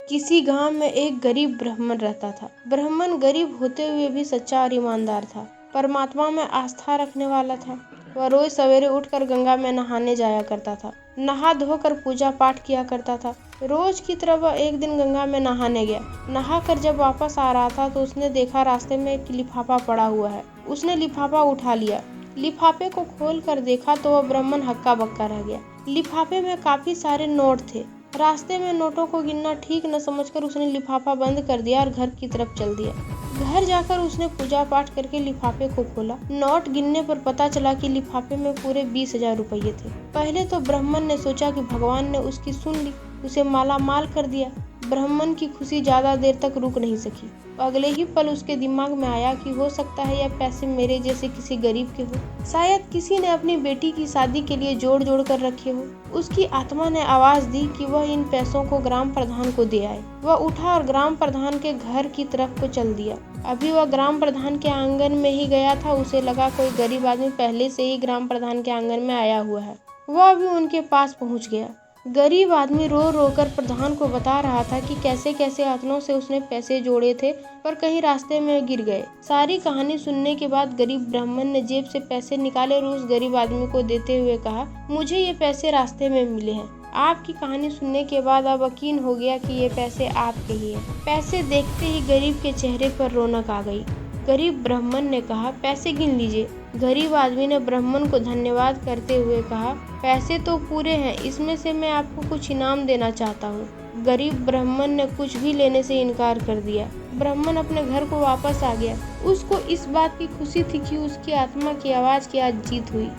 किसी गांव में एक गरीब ब्राह्मण रहता था। ब्राह्मण गरीब होते हुए भी सच्चा और ईमानदार था। परमात्मा में आस्था रखने वाला था। वह रोज सवेरे उठकर गंगा में नहाने जाया करता था। नहा धोकर पूजा पाठ किया करता था। रोज की तरह वह एक दिन गंगा में नहाने गया। नहाकर जब वापस आ रहा था तो उसने देखा रास्ते में एक लिफाफा पड़ा हुआ है। उसने लिफाफा उठा लिया। लिफाफे को खोल कर देखा तो वह ब्राह्मण हक्का बक्का रह गया। लिफाफे में काफी सारे नोट थे। रास्ते में नोटों को गिनना ठीक न समझकर उसने लिफाफा बंद कर दिया और घर की तरफ चल दिया। घर जाकर उसने पूजा पाठ करके लिफाफे को खोला। नोट गिनने पर पता चला कि लिफाफे में पूरे 20,000 रुपये थे। पहले तो ब्राह्मण ने सोचा कि भगवान ने उसकी सुन ली, उसे माला माल कर दिया। ब्राह्मण की खुशी ज्यादा देर तक रुक नहीं सकी। अगले ही पल उसके दिमाग में आया कि हो सकता है यह पैसे मेरे जैसे किसी गरीब के हो। शायद किसी ने अपनी बेटी की शादी के लिए जोड़ जोड़ कर रखे हो। उसकी आत्मा ने आवाज दी कि वह इन पैसों को ग्राम प्रधान को दे आए। वह उठा और ग्राम प्रधान के घर की तरफ को चल दिया। अभी वह ग्राम प्रधान के आंगन में ही गया था, उसे लगा कोई गरीब आदमी पहले से ही ग्राम प्रधान के आंगन में आया हुआ है। वह भी उनके पास पहुंच गया। गरीब आदमी रो रो कर प्रधान को बता रहा था कि कैसे कैसे हाथों से उसने पैसे जोड़े थे पर कहीं रास्ते में गिर गए। सारी कहानी सुनने के बाद गरीब ब्राह्मण ने जेब से पैसे निकाले और उस गरीब आदमी को देते हुए कहा, मुझे ये पैसे रास्ते में मिले हैं। आपकी कहानी सुनने के बाद अब यकीन हो गया कि ये पैसे आपके ही हैं। पैसे देखते ही गरीब के चेहरे पर रौनक आ गई। गरीब ब्राह्मण ने कहा, पैसे गिन लीजिए। गरीब आदमी ने ब्राह्मण को धन्यवाद करते हुए कहा, पैसे तो पूरे हैं, इसमें से मैं आपको कुछ इनाम देना चाहता हूँ। गरीब ब्राह्मण ने कुछ भी लेने से इनकार कर दिया। ब्राह्मण अपने घर को वापस आ गया। उसको इस बात की खुशी थी कि उसकी आत्मा की आवाज की आज जीत हुई।